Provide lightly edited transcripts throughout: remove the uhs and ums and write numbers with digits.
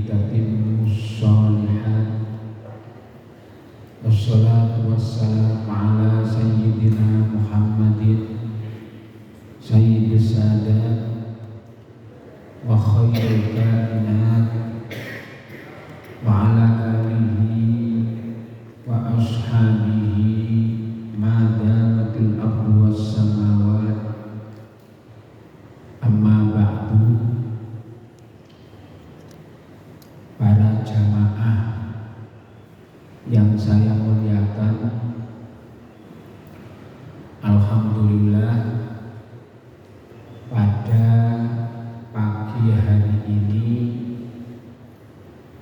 tatimmus shalihat. Wassalatu wassalamu ala sayyidina Muhammadin sayyidis sadat wa khairil kainat wa ala alihi wa ashabihi ma damatil ardu was samawat. Amma ba'du. Para jamaah yang saya muliakan, alhamdulillah pada pagi hari ini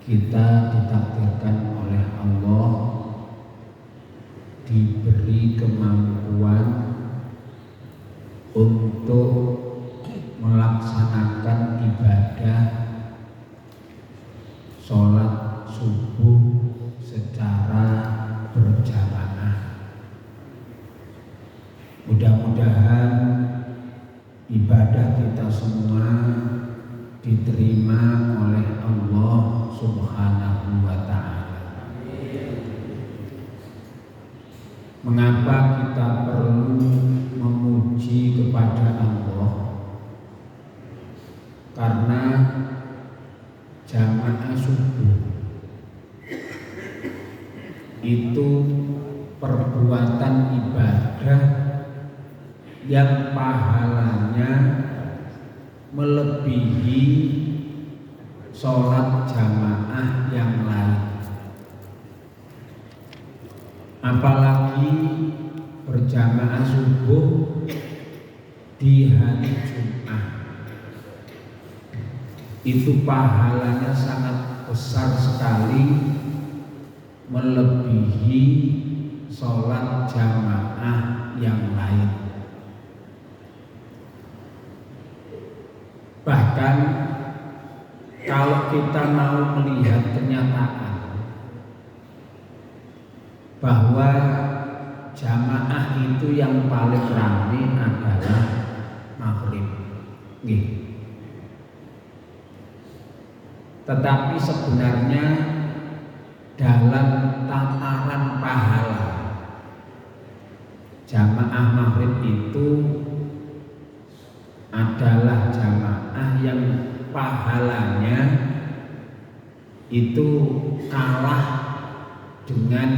kita ditakdirkan oleh Allah diberi kemampuan untuk melaksanakan ibadah sholat subuh secara berjamaah. Mudah-mudahan ibadah kita semua diterima oleh Allah Subhanahu wa ta'ala. Mengapa kita perlu memuji kepada Allah? Karena jamaah subuh itu perbuatan ibadah yang pahalanya melebihi sholat jamaah yang lain. Apalagi berjamaah subuh di hari Jumat, itu pahalanya sangat besar sekali, melebihi sholat jamaah yang lain. Bahkan kalau kita mau melihat kenyataan bahwa jamaah itu yang paling ramai adalah maghrib, tetapi sebenarnya dalam tataran pahala jamaah maghrib itu adalah jamaah yang pahalanya itu kalah dengan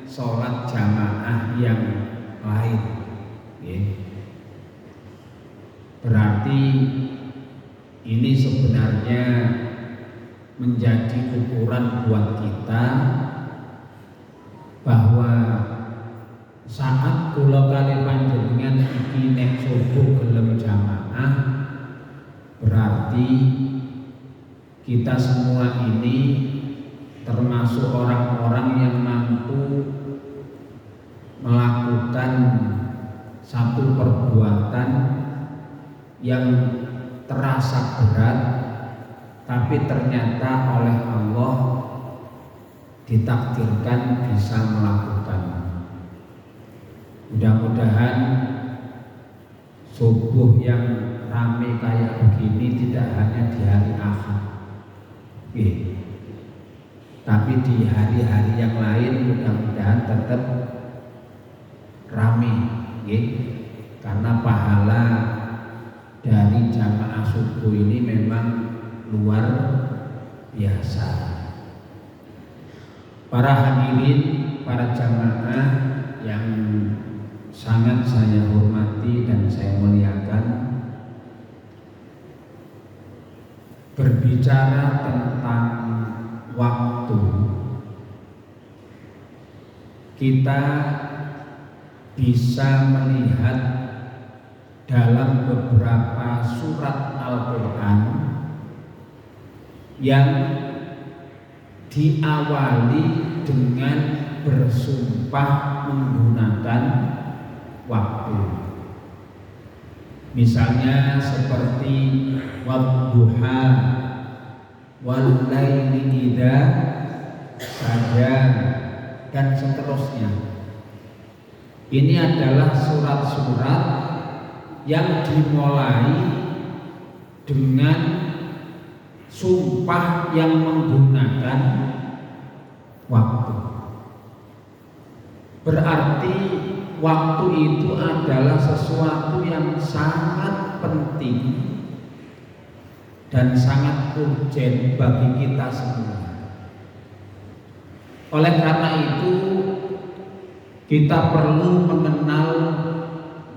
sholat jamaah yang lain. Berarti ini sebenarnya menjadi ukuran buat kita bahwa saat kula kali panjenengan iki nek subuh gelem jamaah, berarti kita semua ini termasuk orang-orang yang mampu melakukan satu perbuatan yang terasa berat, tapi ternyata oleh Allah ditakdirkan bisa melakukan. Mudah-mudahan subuh yang ramai kayak begini tidak hanya di hari Ahad, tapi di hari-hari yang lain mudah-mudahan tetap ramai, karena pahala dari jamaah subuh ini memang luar biasa. Para hadirin, para jamaah yang sangat saya hormati dan saya muliakan, berbicara tentang waktu, kita bisa melihat dalam beberapa surat Al-Quran yang diawali dengan bersumpah menggunakan waktu. Misalnya seperti wadduha, wal laili idza saja, dan seterusnya. Ini adalah surat-surat yang dimulai dengan sumpah yang menggunakan waktu. Berarti waktu itu adalah sesuatu yang sangat penting dan sangat urgen bagi kita semua. Oleh karena itu kita perlu mengenal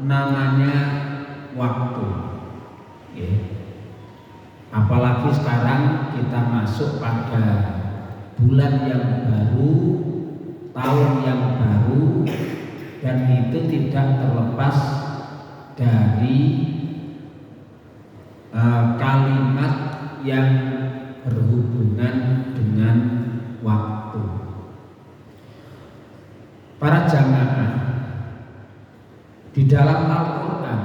namanya waktu. Apalagi sekarang kita masuk pada bulan yang baru, tahun yang baru, dan itu tidak terlepas dari kalimat yang berhubungan dengan waktu. Para jamaah, di dalam Al-Quran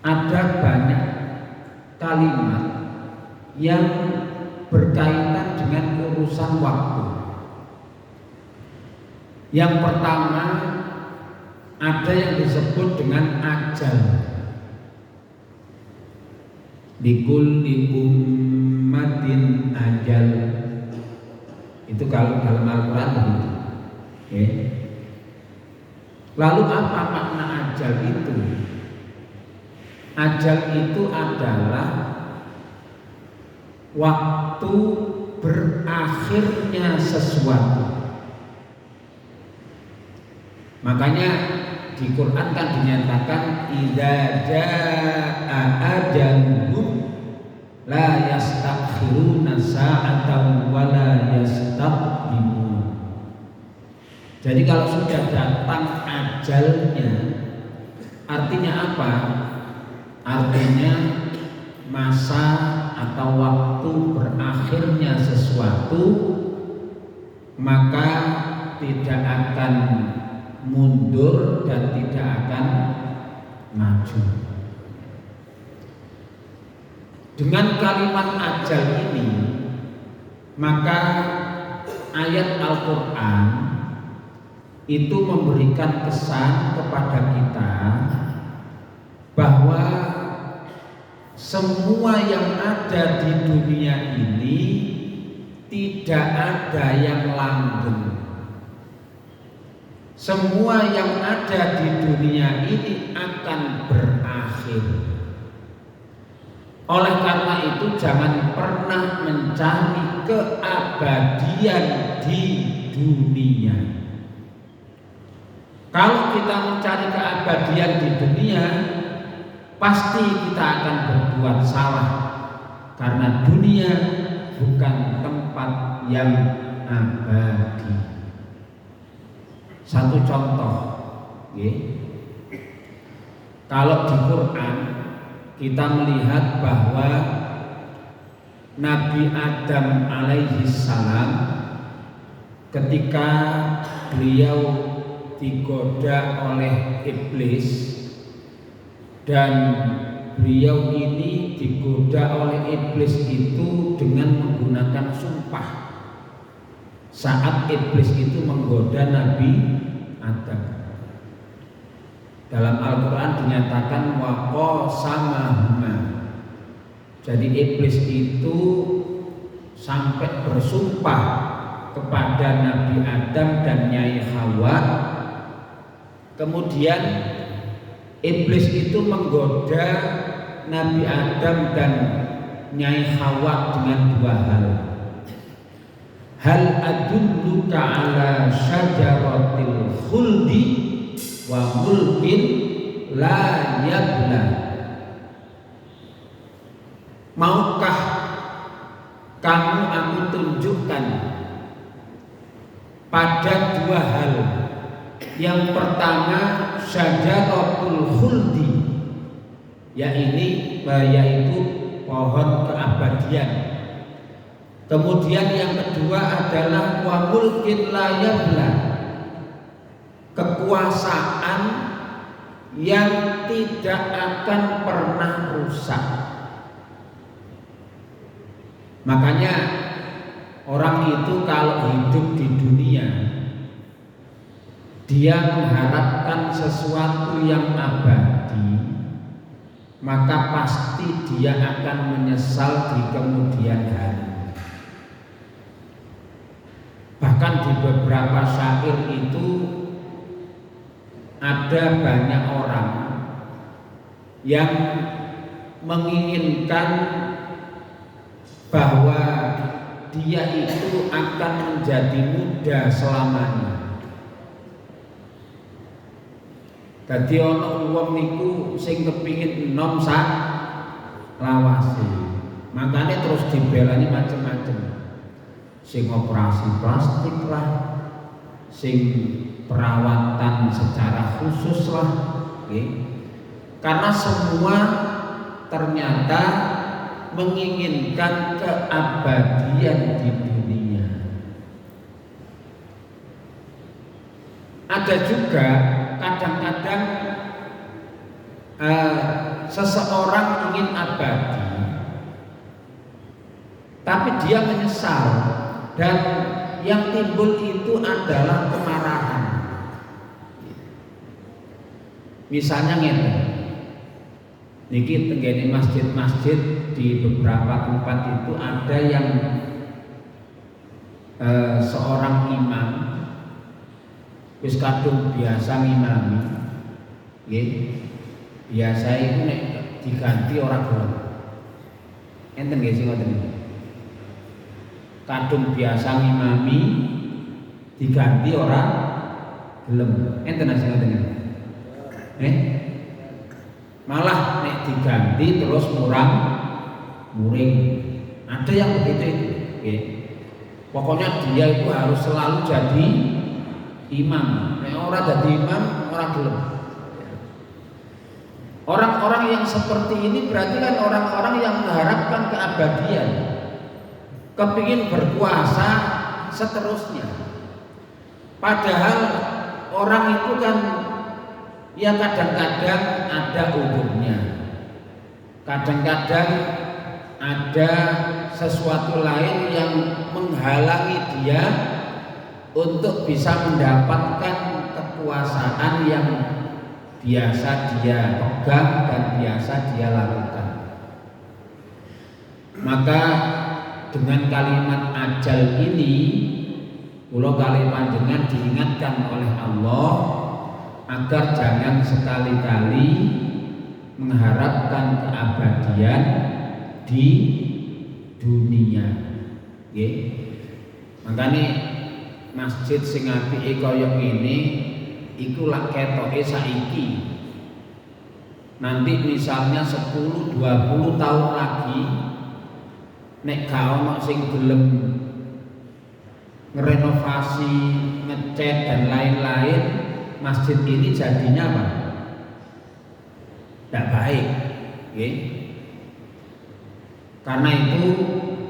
ada banyak kalimat yang berkaitan dengan urusan waktu. Yang pertama ada yang disebut dengan ajal. Likulli ummatin ajal. Itu kalau dalam Al-Quran begitu. Lalu apa makna ajal itu? Ajal itu adalah waktu berakhirnya sesuatu. Makanya di Quran kan dinyatakan idza jaa ajaluhum la yastakhiruna sa'atan wa la yastaqdimun. Jadi kalau sudah datang ajalnya, artinya apa? Artinya masa atau waktu berakhirnya sesuatu, maka tidak akan mundur dan tidak akan maju. Dengan kalimat ajal ini, maka ayat Al-Quran itu memberikan kesan kepada kita bahwa semua yang ada di dunia ini tidak ada yang langgeng. Semua yang ada di dunia ini akan berakhir. Oleh karena itu jangan pernah mencari keabadian di dunia. Kalau kita mencari keabadian di dunia, pasti kita akan berbuat salah, karena dunia bukan tempat yang abadi. Satu contoh, kalau di Quran kita melihat bahwa Nabi Adam alaihi salam ketika beliau digoda oleh iblis, dan beliau ini digoda oleh iblis itu dengan menggunakan sumpah. Saat iblis itu menggoda Nabi Adam, dalam Al-Quran dinyatakan waqasamahuma. Jadi iblis itu sampai bersumpah kepada Nabi Adam dan Nyai Hawa. Kemudian iblis itu menggoda Nabi Adam dan Nyai Hawa dengan dua hal. Hal adulluka ala syajaratil khuldi wa mulkin la yabla. Maukah kamu aku tunjukkan pada dua hal? Yang pertama syajaratul khuldi, yaitu pohon keabadian. Kemudian yang kedua adalah wa mulkin la yabla, kekuasaan yang tidak akan pernah rusak. Makanya orang itu kalau hidup di dunia, dia mengharapkan sesuatu yang abadi, maka pasti dia akan menyesal di kemudian hari. Bahkan di beberapa syair itu ada banyak orang yang menginginkan bahwa dia itu akan menjadi muda selamanya. Dadi ana wong niku sing kepingin enom sak lawase. Makanya terus dibelani macam-macam. Sing operasi plastik lah, sing perawatan secara khusus lah, okay. Karena semua ternyata menginginkan keabadian di dunia. Ada juga kadang-kadang seseorang ingin abadi, tapi dia menyesal dan yang timbul itu adalah kemarahan. Misalnya ngene, niki tenggene masjid-masjid di beberapa tempat itu ada yang seorang imam wis kadung biasa ngimami, nggih. Biasa itu nek diganti ora gelem. Enten nggih sing ngoten niku. Kadung biasa ngimami diganti ora gelem. Enten sing ngoten niku. Malah nek diganti terus muring. Ada yang begitu itu, nggih. Pokoknya dia itu harus selalu jadi imam. Nek ora dadi imam ora gelem. Orang-orang yang seperti ini berarti kan orang-orang yang mengharapkan keabadian, kepingin berkuasa seterusnya. Padahal orang itu kan ya kadang-kadang ada udurnya, kadang-kadang ada sesuatu lain yang menghalangi dia untuk bisa mendapatkan kekuasaan yang biasa dia pegang dan biasa dia lakukan. Maka dengan kalimat ajal ini, kula kali panjenengan diingatkan oleh Allah agar jangan sekali-kali mengharapkan keabadian di dunia. Nggih. Makanya masjid sing apike kaya ngene iku lak ketoke saiki. Nanti misalnya 10-20 tahun lagi nek gak ono sing gelem ngerenovasi, ngecat dan lain-lain, masjid ini jadinya apa? Tidak baik, okay? Karena itu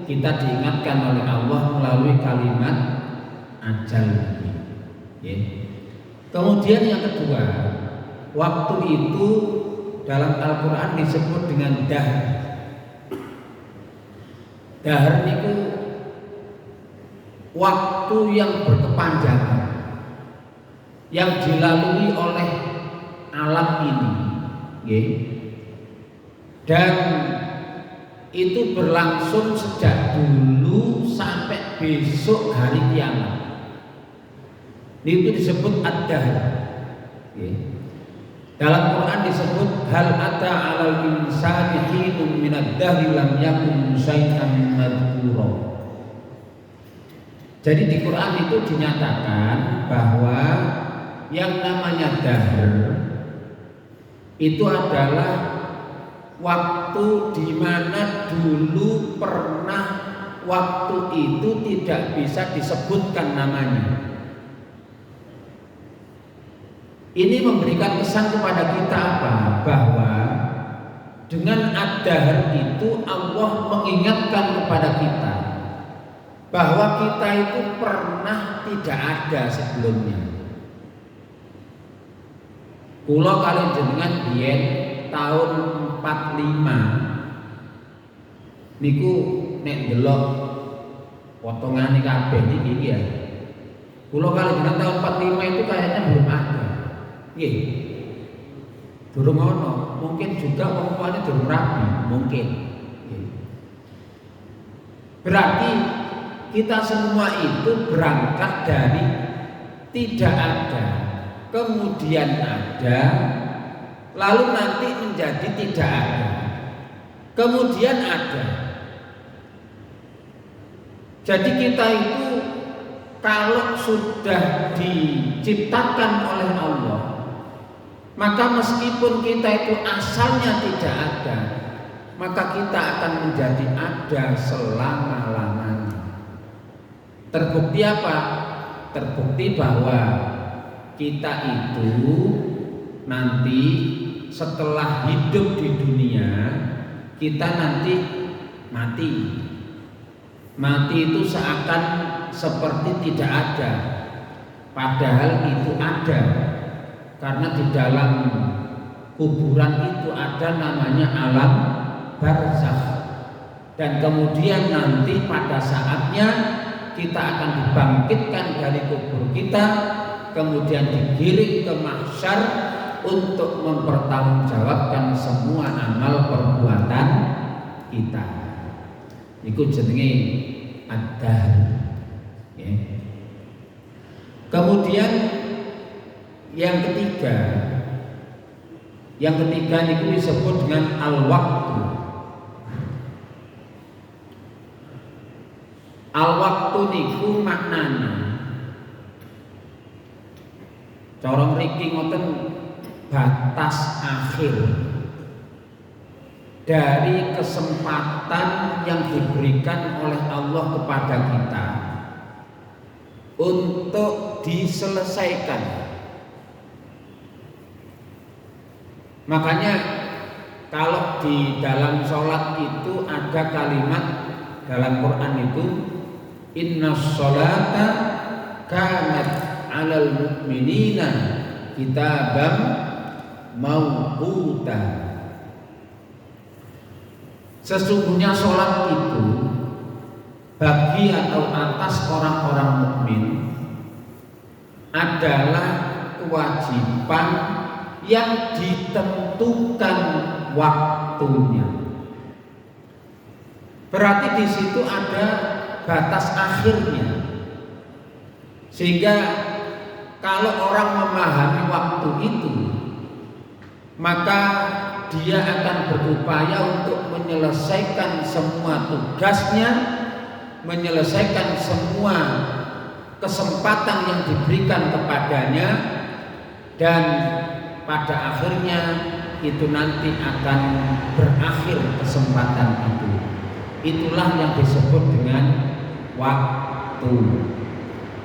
kita diingatkan oleh Allah melalui kalimat ajal ini, okay? Kemudian yang kedua, waktu itu dalam Al-Quran disebut dengan dahr. Dahr itu waktu yang berkepanjangan yang dilalui oleh alam ini, okay? Dan itu berlangsung sejak dulu sampai besok hari kiamat. Itu disebut ad-dahr. Okay. Dalam Quran disebut hal ata 'alal insani hinun minad dahri lam yakun syai'an madhkura. Jadi di Quran itu dinyatakan bahwa yang namanya dahr itu adalah waktu di mana dulu pernah waktu itu tidak bisa disebutkan namanya. Ini memberikan kesan kepada kita apa? Bahwa dengan ad-dahr itu Allah mengingatkan kepada kita bahwa kita itu pernah tidak ada sebelumnya. Kula kali jenengan biyen tahun 45 niku nek delok potongane kabeh niki ya. Kula kali jenengan tahun 45 itu kayaknya belum ada. Nggih. Durung ono. mungkin juga wong tuane durung rabi, mungkin. Berarti kita semua itu berangkat dari tidak ada, kemudian ada, lalu nanti menjadi tidak ada, kemudian ada. Jadi kita itu kalau sudah diciptakan oleh Allah, maka meskipun kita itu asalnya tidak ada, maka kita akan menjadi ada selama-lamanya. Terbukti apa? Terbukti bahwa kita itu nanti setelah hidup di dunia, kita nanti mati. Mati itu seakan seperti tidak ada, padahal itu ada. Karena di dalam kuburan itu ada namanya alam barzakh. Dan kemudian nanti pada saatnya kita akan dibangkitkan dari kubur kita, kemudian digiring ke mahsyar untuk mempertanggungjawabkan semua amal perbuatan kita. Iku jenenge ad-dahr. Ya. Kemudian yang ketiga itu disebut dengan al-waktu. Al-waktu niku maknanya cara mriki ngoten batas akhir dari kesempatan yang diberikan oleh Allah kepada kita untuk diselesaikan. Makanya kalau di dalam sholat itu ada kalimat dalam Quran itu innas sholata kanat 'alal mu'minina kitaban mawquta. Sesungguhnya sholat itu bagi atau atas orang-orang mukmin adalah kewajiban yang ditentukan waktunya. Berarti di situ ada batas akhirnya. Sehingga kalau orang memahami waktu itu, maka dia akan berupaya untuk menyelesaikan semua tugasnya, menyelesaikan semua kesempatan yang diberikan kepadanya, dan pada akhirnya itu nanti akan berakhir kesempatan itu. Itulah yang disebut dengan waktu.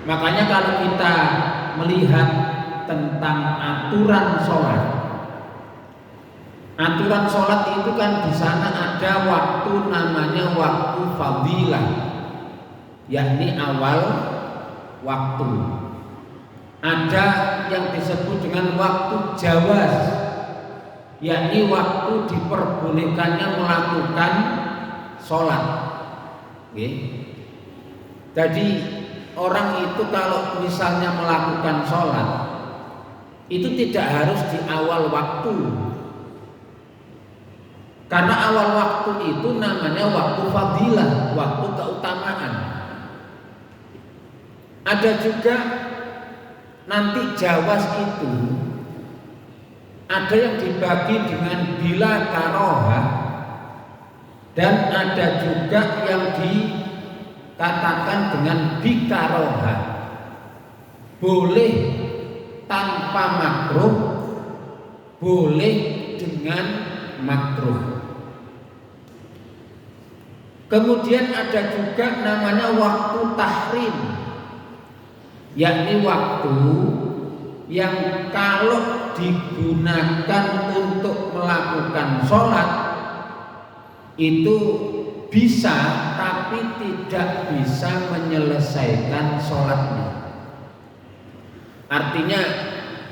Makanya kalau kita melihat tentang aturan sholat, aturan sholat itu kan di sana ada waktu namanya waktu fadilah, yakni awal waktu. Ada yang disebut dengan waktu jawaz, yakni waktu diperbolehkannya melakukan sholat. Jadi orang itu kalau misalnya melakukan sholat itu tidak harus di awal waktu. Karena awal waktu itu namanya waktu fadilah, waktu keutamaan. Ada juga nanti jawaz itu ada yang dibagi dengan bila karohah, dan ada juga yang dikatakan dengan bikarohah. Boleh tanpa makruh, boleh dengan makruh. Kemudian ada juga namanya waktu tahrim, yakni waktu yang kalau digunakan untuk melakukan sholat itu bisa, tapi tidak bisa menyelesaikan sholatnya. Artinya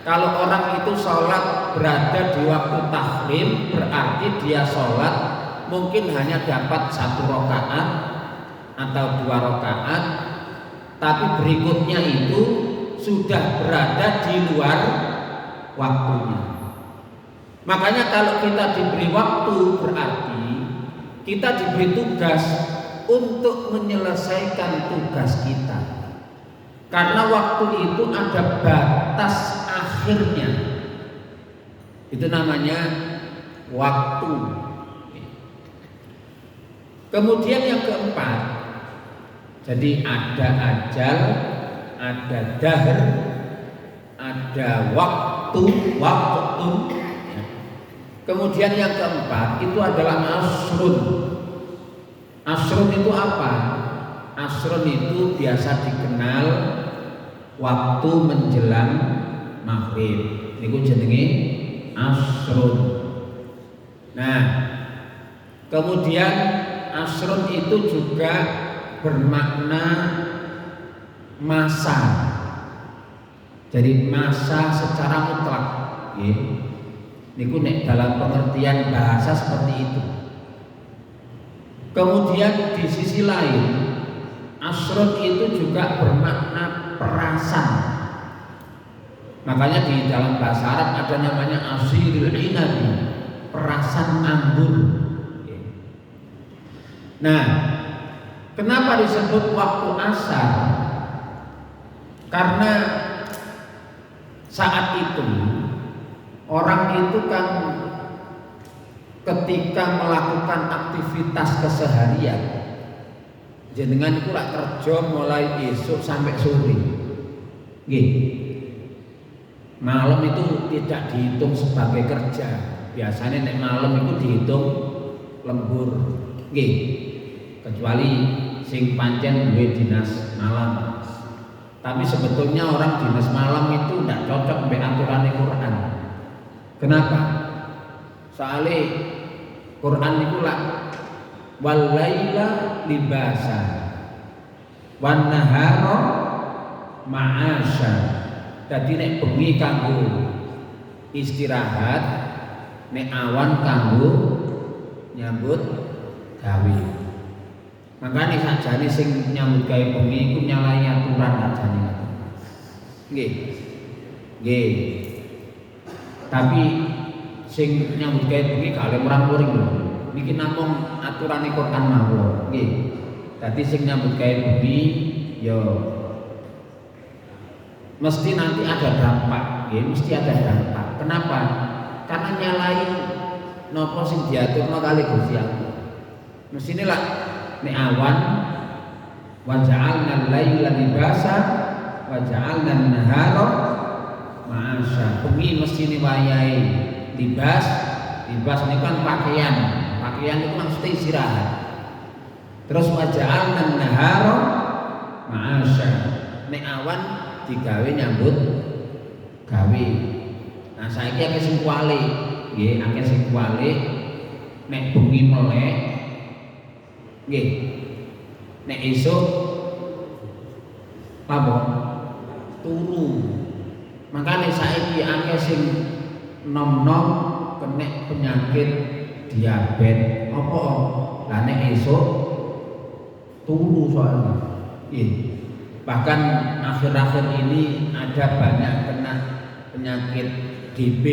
kalau orang itu sholat berada di waktu tahrim, berarti dia sholat mungkin hanya dapat 1 rakaat atau 2 rakaat, tapi berikutnya itu sudah berada di luar waktunya. Makanya kalau kita diberi waktu berarti kita diberi tugas untuk menyelesaikan tugas kita. Karena waktu itu ada batas akhirnya. Itu namanya waktu. Kemudian yang keempat, jadi ada ajal, ada dahr, ada waktu. Kemudian yang keempat itu adalah asrun. Asrun itu apa? Asrun itu biasa dikenal waktu menjelang maghrib. Niku jenenge asrun. Nah, kemudian asrun itu juga bermakna masa. Jadi masa secara mutlak. Niku nek dalam pengertian bahasa seperti itu. Kemudian di sisi lain, asrun itu juga bermakna perasan. Makanya di dalam bahasa Arab ada namanya asirul inabi, perasan anggur. Nah, kenapa disebut waktu asar? Karena saat itu orang itu kan ketika melakukan aktivitas keseharian, jenengan itu lak kerja mulai esok sampai sore. Nggih. Malam itu tidak dihitung sebagai kerja. Biasanya nek malam itu dihitung lembur. Nggih. Kecuali sing pancen duwe dinas malam. Tapi sebetulnya orang dinas malam itu tidak cocok mbek aturan Quran. Kenapa? Soalnya Quran itu lah wal laila libasa wan nahara ma'asya. Dadi nek bengi kanggo istirahat, nek awan kanggo nyambut gawe. Makanya sakjane sing nyambut gawe bengi iku nyalahi aturan sakjane. Nggih. Nggih. Tapi sing nyambut gawe bengi gak oleh muring-muring lho. Niki namung aturane Quran mawon. Nggih. Dadi sing nyambut gawe bengi ya mesti nanti ada dampak, nggih, mesti ada dampak. Kenapa? Karena nyalahi napa sing diaturno kali Gusti Allah. Mesine lah nek awan wa ja'alna al-laila libasa wa ja'alna an-nahara ma'asya. Bengi mesti wayahe libas ini kan pakaian itu mesti istirahat. Terus wa ja'alna an-nahara ma'asya. Nek awan digawe nyambut gawe. Nah saiki akeh sing kuwalik, nggih, akeh sing kuwalik nek bengi melek nggih. Nek esuk apa? Turu. Makane saiki akeh sing nom-nom kena penyakit diabetes apa? Lah nek esuk turu soalnya. Nggih. Bahkan akhir-akhir ini ada banyak kena penyakit DB.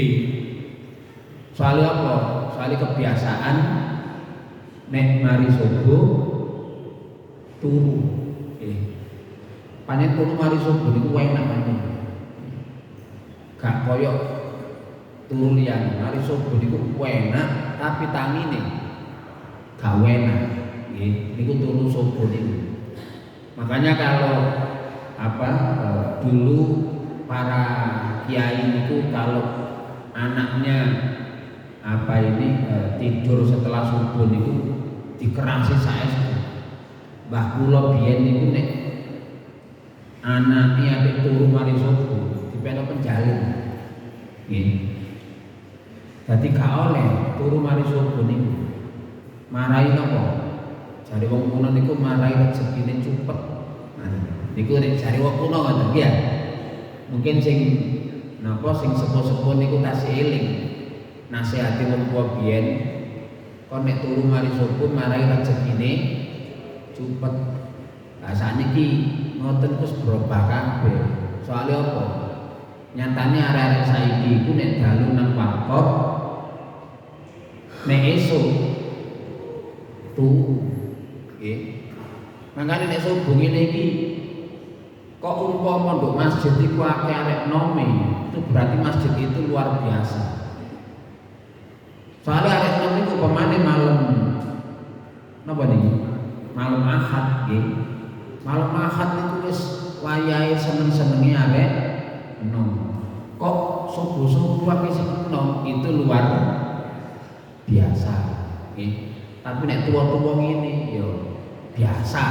Soalnya apa? Soalnya kebiasaan nek mari subuh turu. Panen turu mari subuh niku enak banget. Gak koyok turu liyan. Mari subuh niku enak tapi tangine gak enak. Nggih, niku turu subuh niku. Makanya kalau dulu para kiai itu kalau anaknya tidur setelah subuh itu dikerasi saestu. Mbah kula biyen niku nek anake apik turu mari subuh dipeno penjalin. Nggih. Dadi gak oleh turu mari subuh niku. Marahi napa? Jare wong kuno niku marahi rezekine cepet. Niku nek jare wong kuno ngoten ya. Mungkin sing sepuh-sepuh niku tasih eling. Nasihati wong tuwa biyen, kon nek turu mari subuh marahi rezekine cepet. Lah saniki ngoten wis berubah kabeh. Soale apa? Nyatane arek-arek saiki iku nek dalu nang warkop nek esuk tuh nggih. Makane nek subuh ngene iki kok umpama nduk masjid iku akeh arek nome, itu berarti masjid itu luar biasa. Soalnya arek nome iku pemane malam napa niki? Malam Ahad nggih. Malam Ahad niku wis wayahe seneng-senenge arek enom. Kok subuh-subuh akeh sing enom itu luar biasa nggih. Tapi nek tuwa-tuwa ngene yo biasa.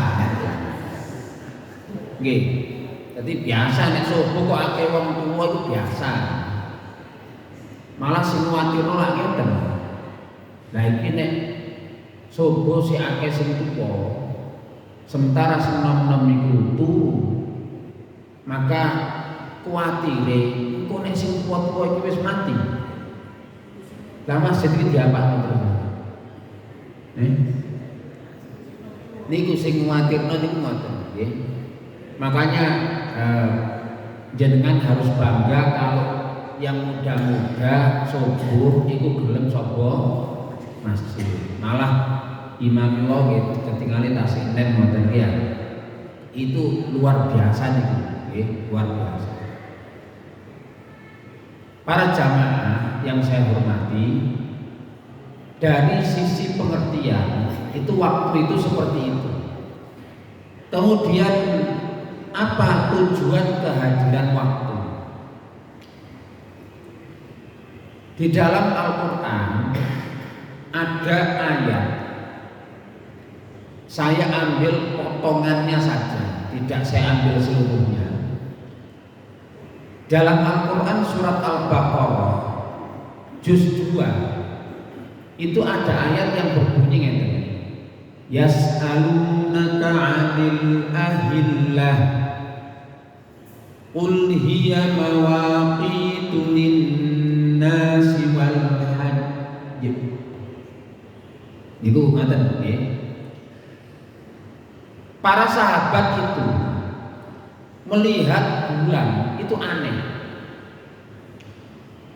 Nggih. Jadi biasa nek subuh kok akeh wong tuwa itu biasa. Malah sing kuwatirno lak ngeten. Lah iki nek subuh si akeh sing tuwa, sementara sing nom-nom iku turu, maka kuwatire engko nek sing tuwa-tuwa iki wis mati. Lah masjid iki diapakno terus. Niku sing kuwatirno niku ngoten nggih. Makanya jenengan harus bangga kalau yang muda-muda subuh itu gelem sapa masjid. Malah imam lo gitu ketinggalan tasik nem ngoten ya. Itu luar biasa nih, luar biasa. Para jamaah yang saya hormati, dari sisi pengertian itu waktu itu seperti itu. Kemudian apa tujuan kehadiran waktu? Di dalam Al-Quran ada ayat, saya ambil potongannya saja, tidak saya ambil seluruhnya. Dalam Al-Quran surat Al-Baqarah juz 2 itu ada ayat yang berbunyi ngeten. Yas'alunaka 'anil ahillah qul hiya mawaqitu lin-nasi wal hajj. Niku ngaten nggih. Para sahabat itu melihat bulan itu aneh.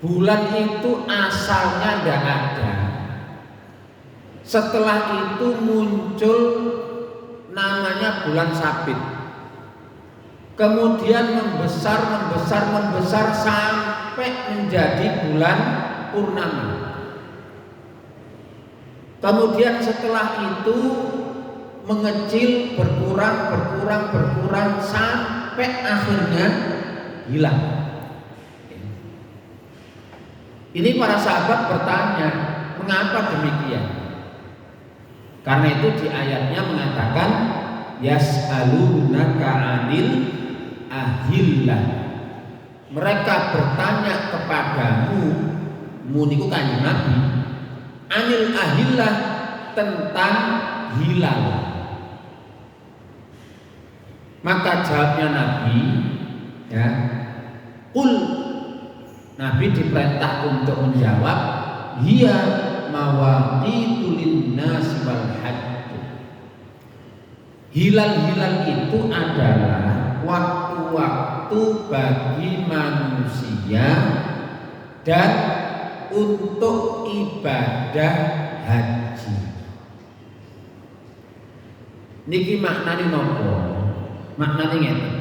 Bulan itu asalnya tidak ada. Setelah itu muncul namanya bulan sabit. Kemudian membesar sampai menjadi bulan purnama. Kemudian setelah itu mengecil, berkurang sampai akhirnya hilang. Ini para sahabat bertanya, mengapa demikian? Karena itu di ayatnya mengatakan yas'alunaka 'anil ahillah. Mereka bertanya kepadamu, muniku kanjeng Nabi, anil ahillah, tentang hilal. Maka jawabnya Nabi, ya, qul, Nabi diperintah untuk menjawab, hiya mawaqitu lin-nas wal hajj. Hilal-hilal itu adalah waktu-waktu bagi manusia dan untuk ibadah haji. Niki maknane nopo? Maknane ngeten.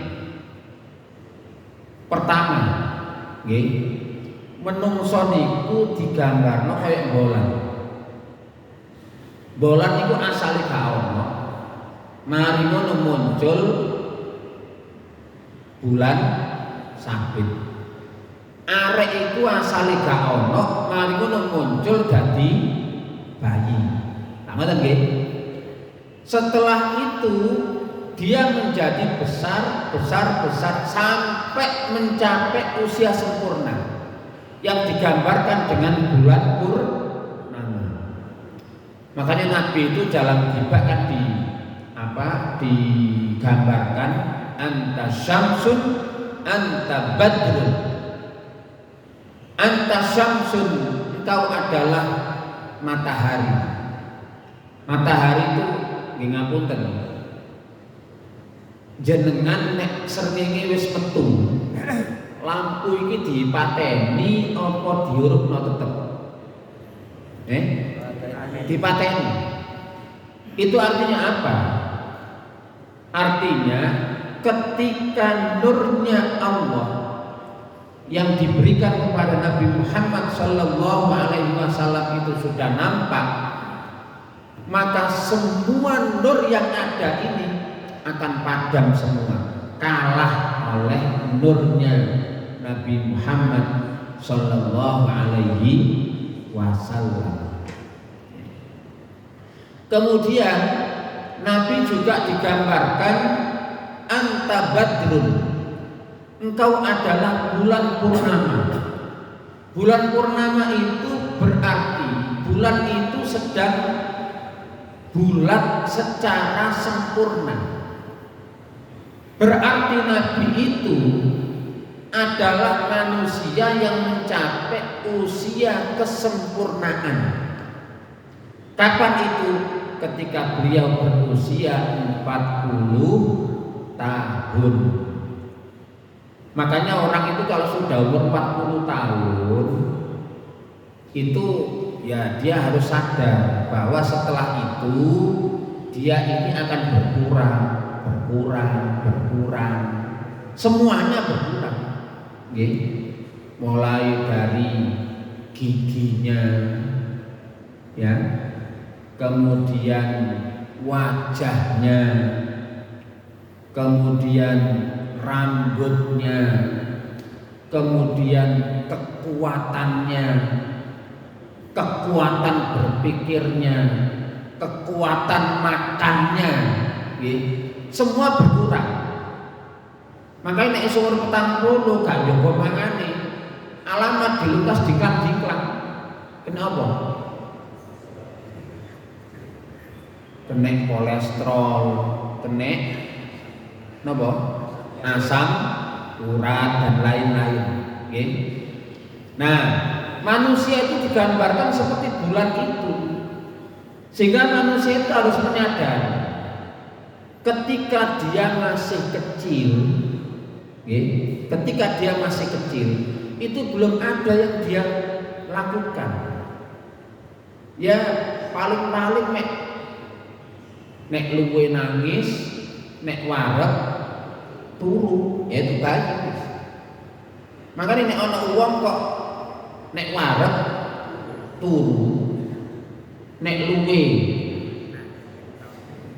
Pertama, nggih, menungso niku digambarno kaya bolan. Bolan niku asale gak ono. Mari ngono muncul bulan sabit. Arek iku asale gak ono, mari ngono muncul dadi bayi. Nah, ngoten nggih. Setelah itu dia menjadi besar sampai mencapai usia sempurna yang digambarkan dengan bulan purnama. Makanya Nabi itu dalam ghibah kan digambarkan anta syamsun anta badrun. Anta syamsun, engkau adalah matahari. Matahari itu nggih ngapunten. Jenengan nek srengenge wis metu, lampu iki dipateni apa diurupno tetep? dipateni. Itu artinya apa? Artinya ketika nurnya Allah yang diberikan kepada Nabi Muhammad Sallallahu Alaihi Wasallam itu sudah nampak, maka semua nur yang ada ini akan padam semua, kalah oleh nurnya Nabi Muhammad Sallallahu Alaihi Wasallam. Kemudian Nabi juga digambarkan anta badrun, engkau adalah bulan purnama. Bulan purnama itu berarti bulan itu sedang bulat secara sempurna. Berarti Nabi itu adalah manusia yang mencapai usia kesempurnaan. Kapan itu? Ketika beliau berusia 40 tahun. Makanya orang itu kalau sudah umur 40 tahun itu ya dia harus sadar bahwa setelah itu dia ini akan berkurang. Semuanya berkurang. Mulai dari giginya, ya, kemudian wajahnya, kemudian rambutnya, kemudian kekuatannya, kekuatan berpikirnya, kekuatan makannya, semua berkurang. Makanya nek umur 40 gak nyoba mangane, alamat dilukas diklat-diklat. Kenapa? Kena kolesterol, kena napa? Asam urat dan lain-lain. Nah, manusia itu digambarkan seperti bulan itu, sehingga manusia itu harus menyadari ketika dia masih kecil, itu belum ada yang dia lakukan. Ya paling-paling nek luwe nangis, nek wareg turu, ya itu bayi. Makanya nek ana wong kok nek wareg turu, nek luwe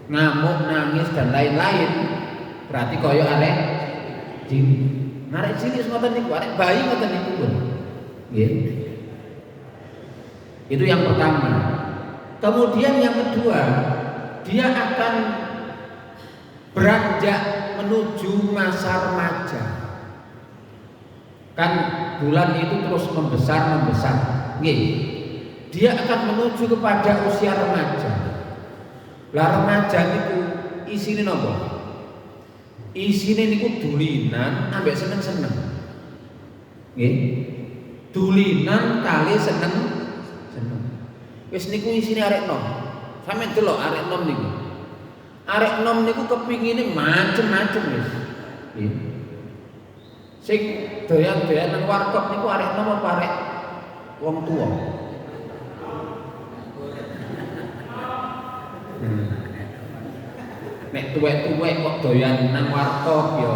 ngamuk, nangis dan lain-lain, berarti kaya arek cilik. Arek cilik ngoten niku, arek bayi ngoten niku pun. Nggih. Itu yang pertama. Kemudian yang kedua, dia akan beranjak menuju masa remaja. Kan bulan itu terus membesar. Nggih. Dia akan menuju kepada usia remaja. Lah remaja niku isine napa? Isine niku dulinan ambek seneng-seneng. Nggih. Dulinan kali seneng. Wis niku isine arek nom. Sampe delok arek nom niku. Arek nom niku kepingine macem-macem wis. Nggih. Sing doyan-doyan nang warkop niku arek nom apa arek wong tuwa? Nek tuwek-tuwek kok doyan nang warkop ya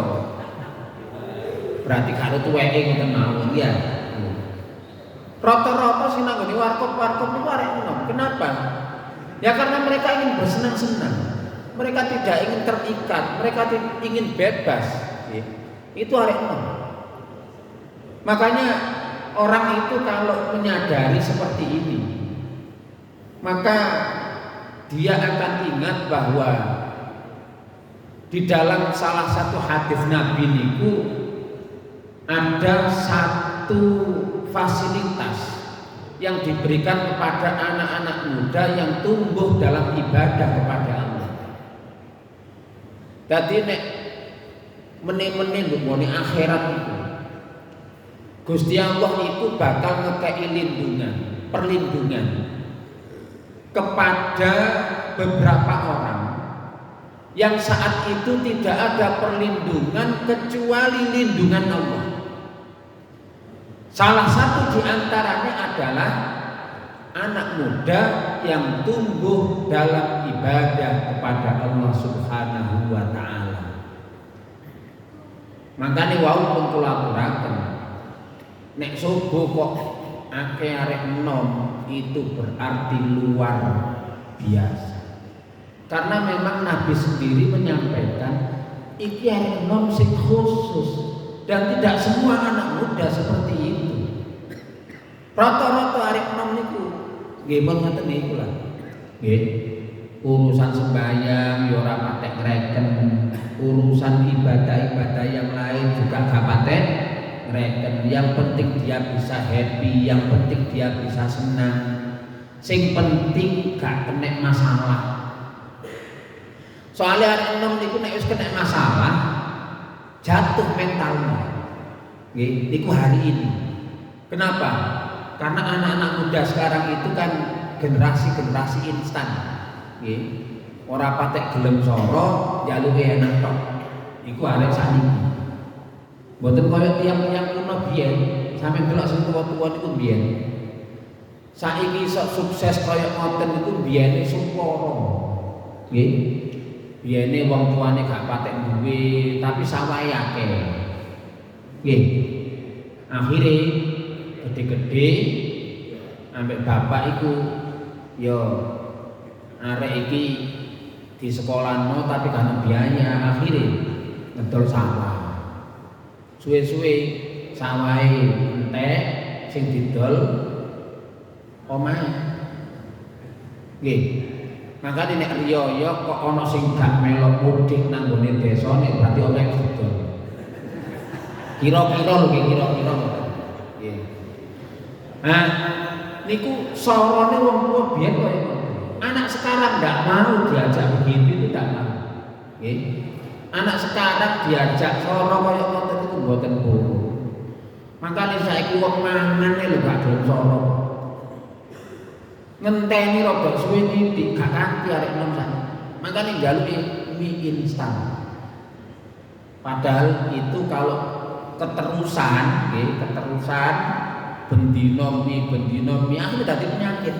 berarti karo tuweke ngoten mawon ya. Rata-rata sing nang ngene warkop niku arek enom. Kenapa? Ya karena mereka ingin bersenang-senang. Mereka tidak ingin terikat, mereka ingin bebas. Itu arek enom. Makanya orang itu kalau menyadari seperti ini, maka dia akan ingat bahwa di dalam salah satu hadis Nabi niku ada satu fasilitas yang diberikan kepada anak-anak muda yang tumbuh dalam ibadah kepada Allah. Dadi nek meneh-meneh nggone akhirat itu Gusti Allah itu bakal ngekei perlindungan kepada beberapa orang yang saat itu tidak ada perlindungan kecuali lindungan Allah. Salah satu di antaranya adalah anak muda yang tumbuh dalam ibadah kepada Allah Subhanahu wa taala. Makane wau pun kula aturaken, nek subuh kok akeh arek enom itu berarti luar biasa. Karena memang Nabi sendiri menyampaikan iki arek enom sing khusus dan tidak semua anak muda seperti itu. Rata-rata arek enom niku nggih mun ngoten niku lah. Nggih. Urusan sembahyang ya ora patek ngreken, urusan ibadah-ibadah yang lain juga gak patek ngreken. Yang penting dia bisa happy, yang penting dia bisa senang. Sing penting gak kena masalah. Soalnya arek enom niku nek wis kena masalah jatuh mentalnya. Nggih, niku hari ini. Kenapa? Karena anak-anak muda sekarang itu kan generasi instan. Nggih. Ora patek gelem soro, jaluke enak tok. Iku arek saniki. Mboten kaya tiyang-tiyang kuno biyen, sampe delok sing tuwa-tuwa niku biyen. Saiki sok sukses kaya ngoten niku biyene sumpara. Nggih. Biyene wong tuane gak patek duwe, tapi sawahe akeh. Nggih. Akhire gede-gede ambek bapak iku ya arek iki di sekolahno tapi kan biaya, akhirnya ngedol sawah. Suwe-suwe sawahe entek sing didol omahe. Nggih. Makane nek riyo kok ana sing gak melok mudik nang gone desane berarti omahe didol. Kira-kira lho kira-kira. Nggih. Nah, niku sorone wong tua biyen kaya anak sekarang tidak mau diajak begitu, itu tidak mau. Okay. Anak sekarang diajak soro kaya ngoten itu mboten bohong. Makane saiki wong mangan lho gak gelem soro. Ngenteni rada suwe titik gak kanthi arek nom sak. Makane njaluki mie instan. Padahal itu kalau keterusan, nggih, keterusan bendino mie akhirnya dadi penyakit.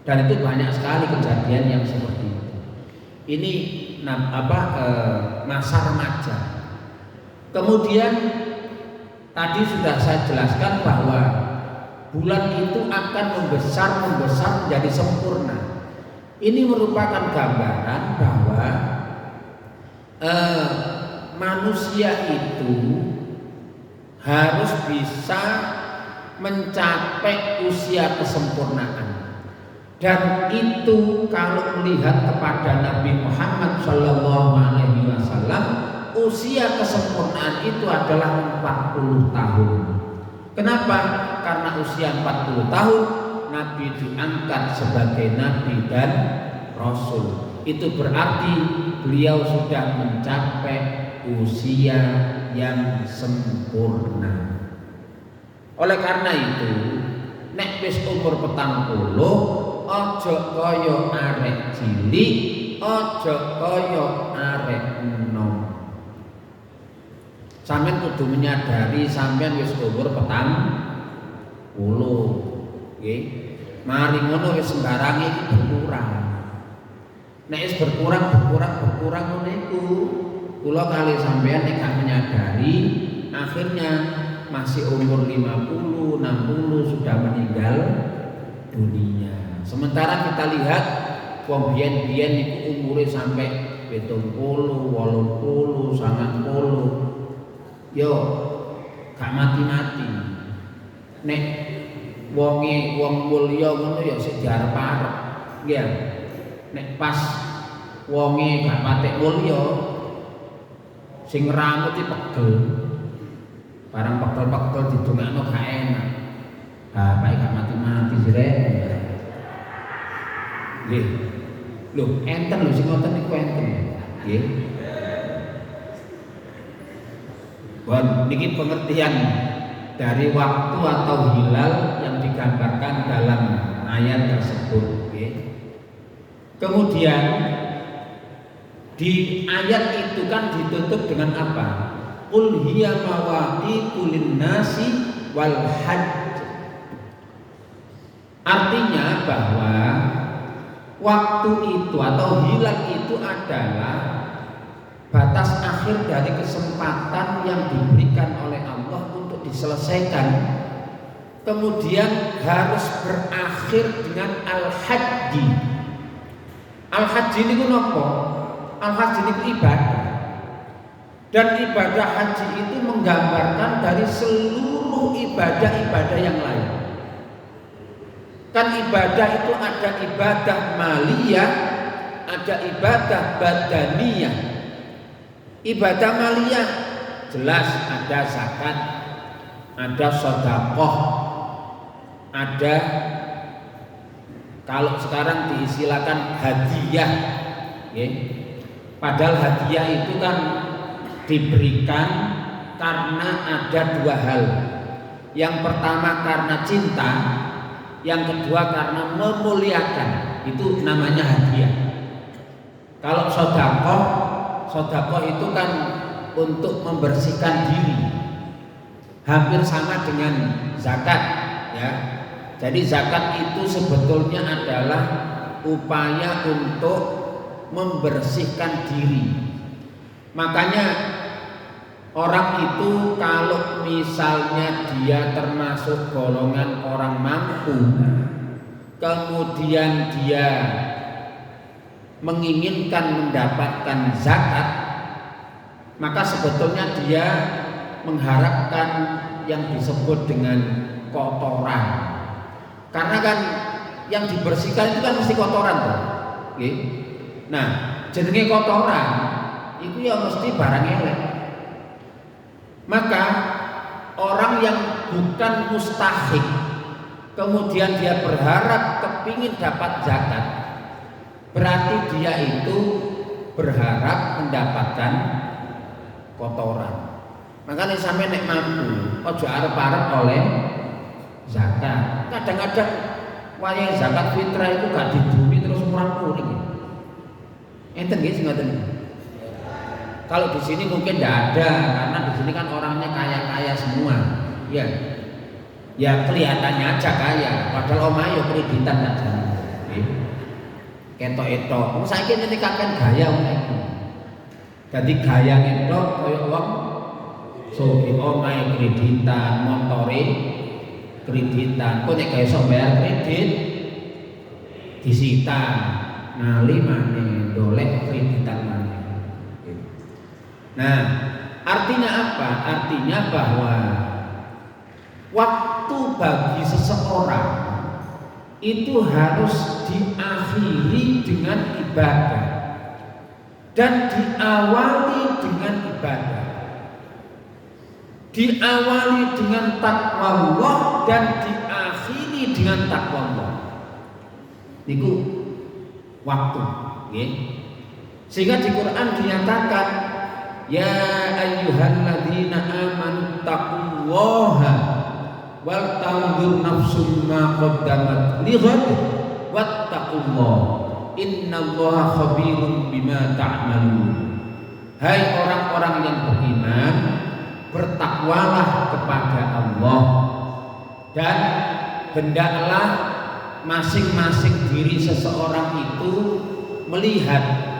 Dan itu banyak sekali kejadian yang seperti itu. Ini masa remaja. Kemudian tadi sudah saya jelaskan bahwa bulan itu akan membesar menjadi sempurna. Ini merupakan gambaran bahwa manusia itu harus bisa mencapai usia kesempurnaan. Dan itu kalau melihat kepada Nabi Muhammad SAW, usia kesempurnaan itu adalah 40 tahun. Kenapa? Karena usia 40 tahun Nabi diangkat sebagai Nabi dan Rasul. Itu berarti beliau sudah mencapai usia yang sempurna. Oleh karena itu, nek wis umur 40, ojo kaya arek cilik, ojo kaya arek enom. Sampeyan kudu menyadari sampeyan wis umur 40. Nggih. Mari ngono wis sembarange iki berkurang. Nek wis berkurang ngono iku, kula kali sampeyan nek gak menyadari, akhirnya masih umur 50, 60 sudah meninggal dunia. Sementara kita lihat wong biyen-biyen niku umure sampai 70, 80, 90. Yo gak mati-mati. Nek wong mulya ngono ya sik diarep-arep. Nggih. Nek pas wonge gak patek mulya sing rambut iki pegel. Barang pegel-pegel didongakno gak enak. Bapak gak mati-mati sirek. Nggih. Lho, enten lho sing ngoten niku enten. Nggih. Bon, niki pengertian dari waktu atau hilal yang digambarkan dalam ayat tersebut. Nggih. Kemudian di ayat itu kan ditutup dengan apa? Qul hiya mawaqitu lin-nasi wal hajj. Artinya bahwa waktu itu atau hilal itu adalah batas akhir dari kesempatan yang diberikan oleh Allah untuk diselesaikan, kemudian harus berakhir dengan al-haji. Al-haji ini apa? Al-haji ini ibadah, dan ibadah haji itu menggambarkan dari seluruh ibadah-ibadah yang lain. Kan ibadah itu ada ibadah maliyah, ada ibadah badaniyah. Ibadah maliyah jelas ada zakat, ada sedekah, ada kalau sekarang diistilahkan hadiah, ya. Padahal hadiah itu kan diberikan karena ada dua hal. Yang pertama karena cinta, yang kedua karena memuliakan. Itu namanya hadiah. Kalau sedekah itu kan untuk membersihkan diri, hampir sama dengan zakat, ya. Jadi zakat itu sebetulnya adalah upaya untuk membersihkan diri. Makanya orang itu kalau misalnya dia termasuk golongan orang mampu, kemudian dia menginginkan mendapatkan zakat, maka sebetulnya dia mengharapkan yang disebut dengan kotoran. Karena kan yang dibersihkan itu kan mesti kotoran tuh. Oke. Nah, jenenge kotoran itu ya mesti barang elek. Maka orang yang bukan mustahik kemudian dia berharap kepingin dapat zakat, berarti dia itu berharap mendapatkan kotoran. Makanya sampai nek mampu ojo arep-arep oleh zakat. Kadang-kadang wayang zakat fitrah itu gak didumi terus murah-murah. Enten nggih sing ngoten. Kalau di sini mungkin tidak ada, karena di sini kan orangnya kaya-kaya semua, ya. Ya kelihatannya aja kaya, padahal omahe yo kreditan aja. Ketok-etok. Wong saiki niki kaken gaya wong iki. Dadi gaya ngetok koyo wong sugih omahe kreditan, motore kreditan. Kok nek gak iso bayar kredit disita, ngali maneh dolek kreditan maneh. Nah, artinya apa? Artinya bahwa waktu bagi seseorang itu harus diakhiri dengan ibadah dan diawali dengan ibadah, diawali dengan takwa Allah dan diakhiri dengan takwa Allah. Niku waktu, ya. Sehingga di Quran dinyatakan, ya ayyuhalladzina amanu taqullaha wal tanzur nafsum ma qaddamat lighad wattaqullaha innallaha khabirun bima ta'malun. Hai orang-orang yang beriman, bertakwalah kepada Allah dan hendaklah masing-masing diri seseorang itu melihat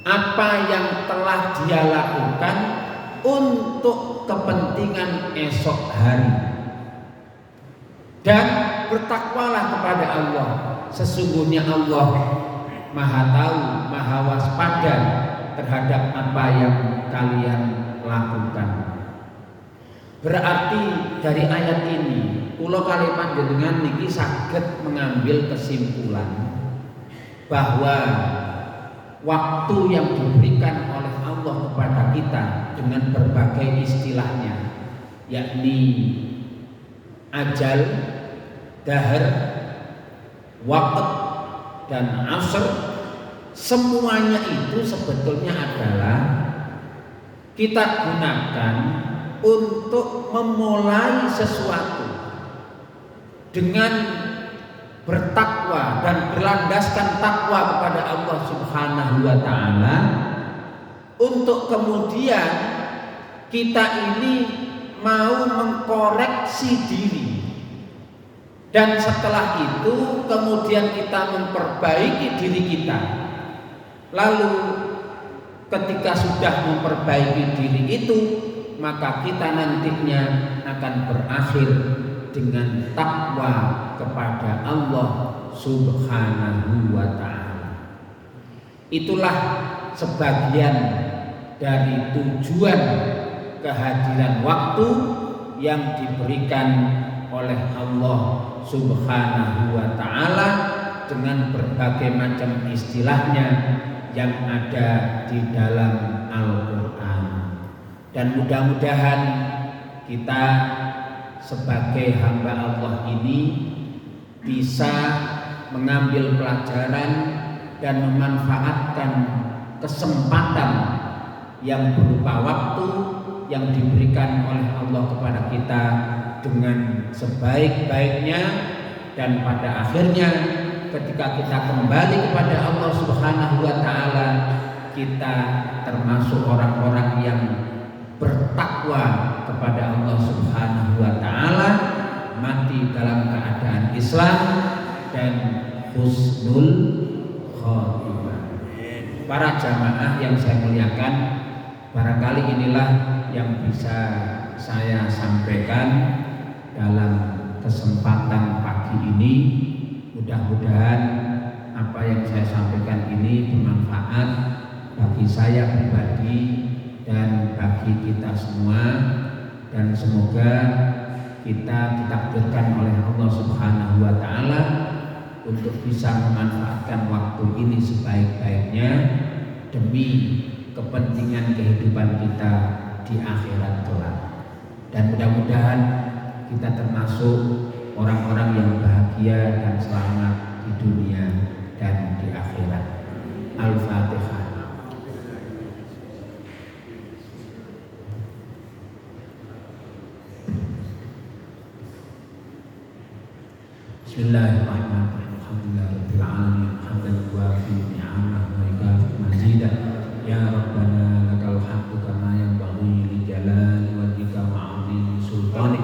apa yang telah dia lakukan untuk kepentingan esok hari, dan bertakwalah kepada Allah. Sesungguhnya Allah Maha tahu, Maha waspada terhadap apa yang kalian lakukan. Berarti dari ayat ini kula kali panjenengan niki saged mengambil kesimpulan bahwa waktu yang diberikan oleh Allah kepada kita dengan berbagai istilahnya, yakni ajal, dahr, waqt, dan asr, semuanya itu sebetulnya adalah kita gunakan untuk memulai sesuatu dengan bertakwa dan berlandaskan takwa kepada Allah Subhanahu wa taala, untuk kemudian kita ini mau mengkoreksi diri Dan setelah itu kemudian kita memperbaiki diri kita. Lalu ketika sudah memperbaiki diri itu, maka kita nantinya akan berakhir dengan takwa kepada Allah Subhanahu wa ta'ala. Itulah sebagian dari tujuan kehadiran waktu yang diberikan oleh Allah Subhanahu wa ta'ala dengan berbagai macam istilahnya yang ada di dalam Al-Quran. Dan mudah-mudahan kita sebagai hamba Allah ini bisa mengambil pelajaran dan memanfaatkan kesempatan yang berupa waktu yang diberikan oleh Allah kepada kita dengan sebaik-baiknya, dan pada akhirnya ketika kita kembali kepada Allah Subhanahu wa ta'ala, kita termasuk orang-orang yang bertakwa kepada Allah Subhanahu wa ta'ala, mati dalam keadaan Islam dan husnul khotimah. Para jamaah yang saya muliakan, barangkali inilah yang bisa saya sampaikan dalam kesempatan pagi ini. Mudah-mudahan apa yang saya sampaikan ini bermanfaat bagi saya pribadi dan bagi kita semua, dan semoga kita ditakdirkan oleh Allah Subhanahu wa ta'ala untuk bisa memanfaatkan waktu ini sebaik-baiknya demi kepentingan kehidupan kita di akhirat kelak. Dan mudah-mudahan kita termasuk orang-orang yang bahagia dan selamat di dunia dan di akhirat. Al-Fatihah. Bismillahirrahmanirrahim. Alhamdulillahirabbil alamin. Hamdan yuwafi ni'amahu wa yukafi mazidah. Ya Rabbana lakal hamdu kama yanbaghi li jalali wajhika wa 'azimi sultanik.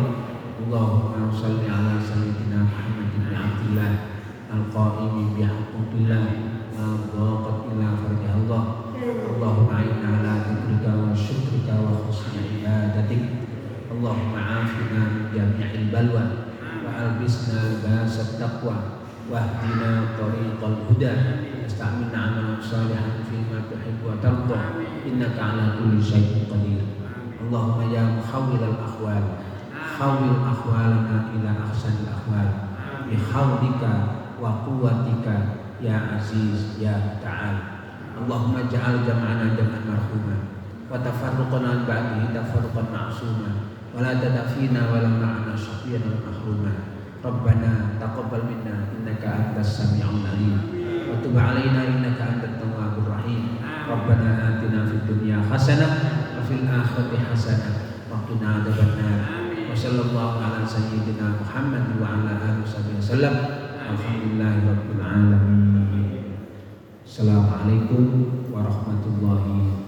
Allahumma shalli ala sayyidina Muhammad bin Abdillah al-qa'imi bi haqqillah ma dhaqat illa farjahullah. Allahumma inna ala dzikrika wa syukrika wa husni ibadatik. Allahumma afina min jami'il balwa wa albisna libasat taqwa wahdina tariqal huda nasta'minna amalan salihan fima tuhibbu wa tarda innaka ala kulli syai'in qadir. Allahumma ya muhawwilal ahwal hawwil ahwalana ila ahsanil ahwal bi hawlika wa quwwatika ya aziz ya ta'al. Allahumma ja'al jam'ana jam'an marhuma wa tafarruqana ba'dihi tafarruqan ma'suma wa la tadafina wa la ma'ana syaqiyan wa mahruma. Rabbana taqabbal minna innaka antas sami'ul alim wa tub 'alaina innaka antat tawwabur rahim. Rabbana atina fid dunya hasanah wa fil akhirati hasanah wa qina adzabannar. Wa sallallahu ala sayyidina Muhammad wa ala alihi wasallam. Alhamdulillahirabbil alamin. Assalamualaikum warahmatullahi